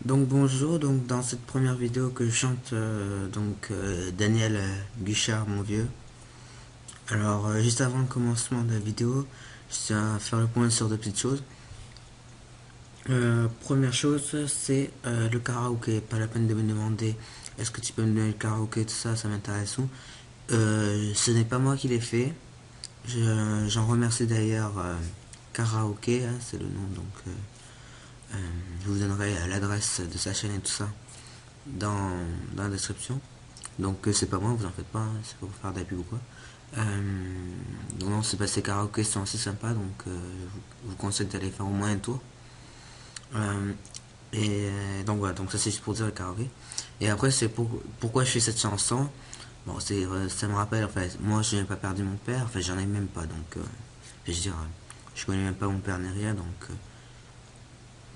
Donc bonjour, donc dans cette première vidéo que je chante Daniel Guichard mon vieux. Alors juste avant le commencement de la vidéo, je tiens à faire le point sur deux petites choses. Première chose, c'est le karaoké. Pas la peine de me demander est-ce que tu peux me donner le karaoké, tout ça, ça m'intéresse où. Ce n'est pas moi qui l'ai fait. J'en remercie d'ailleurs Karaoké, hein, c'est le nom je vous donnerai l'adresse de sa chaîne et tout ça dans, dans la description. Donc c'est pas moi, vous en faites pas, hein, c'est pas pour faire de la pub ou quoi. Non, c'est passé karaoké, c'est assez sympa, donc je vous conseille d'aller faire au moins un tour. Donc voilà, donc ça c'est juste pour dire le karaoké. Et après c'est pourquoi je fais cette chanson. Bon, ça me rappelle, en fait, moi je n'ai pas perdu mon père, enfin j'en ai même pas, donc je veux dire, je connais même pas mon père ni rien, donc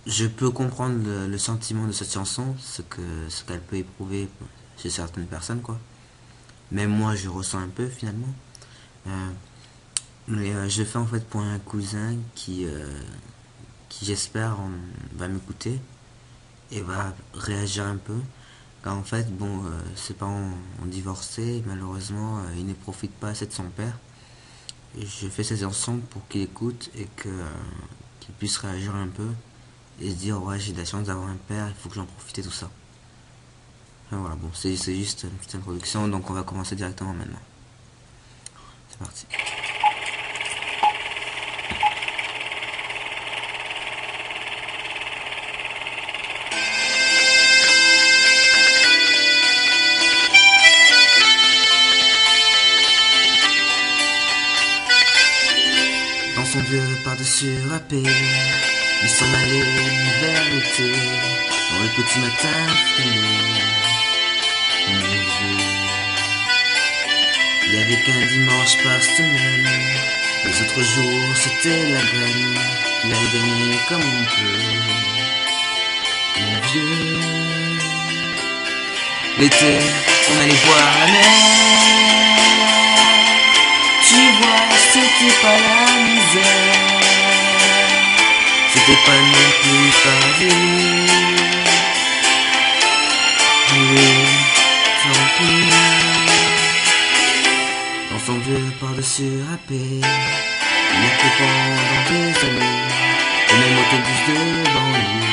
je peux comprendre le sentiment de cette chanson, ce qu'elle peut éprouver chez certaines personnes, quoi. Même moi, je ressens un peu, finalement. Euh, je le fais, en fait, pour un cousin qui j'espère, va m'écouter et va réagir un peu. Car, en fait, bon, ses parents ont divorcé, malheureusement, il ne profite pas assez de son père. Et je fais cette chanson pour qu'il écoute et qu'il puisse réagir un peu et se dire ouais, j'ai de la chance d'avoir un père, il faut que j'en profite et tout ça. Enfin, voilà, bon, c'est juste une petite introduction, donc on va commencer directement maintenant. C'est parti. Dans son vieux par-dessus râpé, il s'en allait vers l'été, dans le petit matin frileux. Mon vieux, il y avait qu'un dimanche par semaine, les autres jours c'était la graine, il allait gagner comme on peut. Mon vieux, l'été, on allait voir la mer. Tu vois, c'était pas la misère, c'était pas non plus Paris. Oui, tant pis. Dans son vieux par-dessus râpé, il a fait pendant des années, et même autobus de banlieue.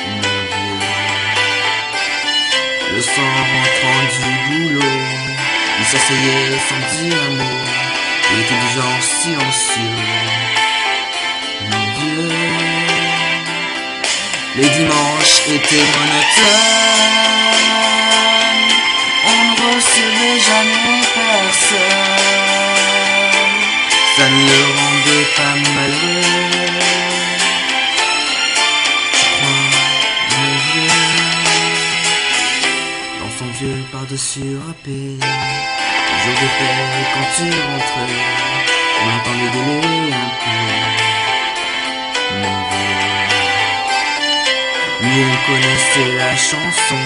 Mon vieux, le sang rentrant du boulot, il s'asseyait sans dire un mot, il était du genre silencieux. Mon vieux, les dimanches étaient monotones, on ne recevait jamais personne, ça ne le rendait pas malheureux. Je crois, mon vieux, dans son vieux par-dessus râpé, jour de paix quand tu rentrais, on entendait gueuler un peu. Mon vieux, lui on connaissait la chanson,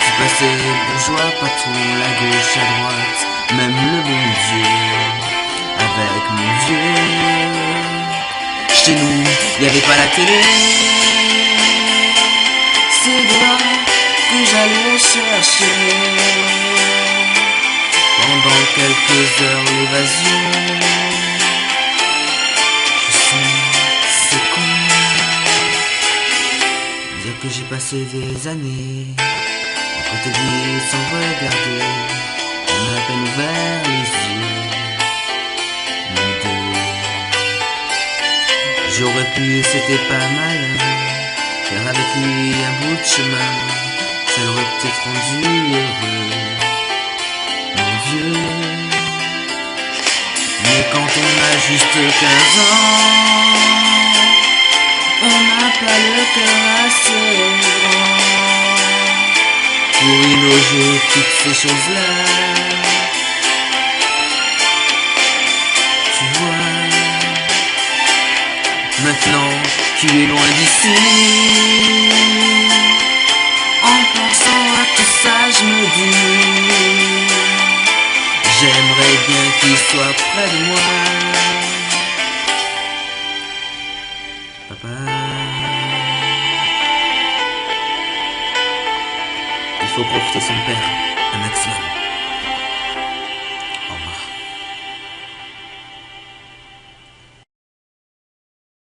tu passais bourgeois, patron, la gauche à droite, même le bon Dieu. Avec mon vieux, chez nous, y avait pas la télé, c'est là que j'allais chercher pendant quelques heures l'évasion. Je sais, c'est con, dire que j'ai passé des années à côté de lui sans regarder, on a à peine ouvert les yeux. Mon Dieu, j'aurais pu, c'était pas mal, faire avec lui un bout de chemin, ça l'aurait peut-être rendu heureux. Mon vieux, mais quand on a juste 15 ans, on n'a pas le cœur assez grand pour illoger toutes ces choses-là. Tu vois, maintenant qu'il est loin d'ici, en pensant à tout ça, je me dis, j'aimerais bien qu'il soit près de moi. Papa, faut profiter de son père un maximum.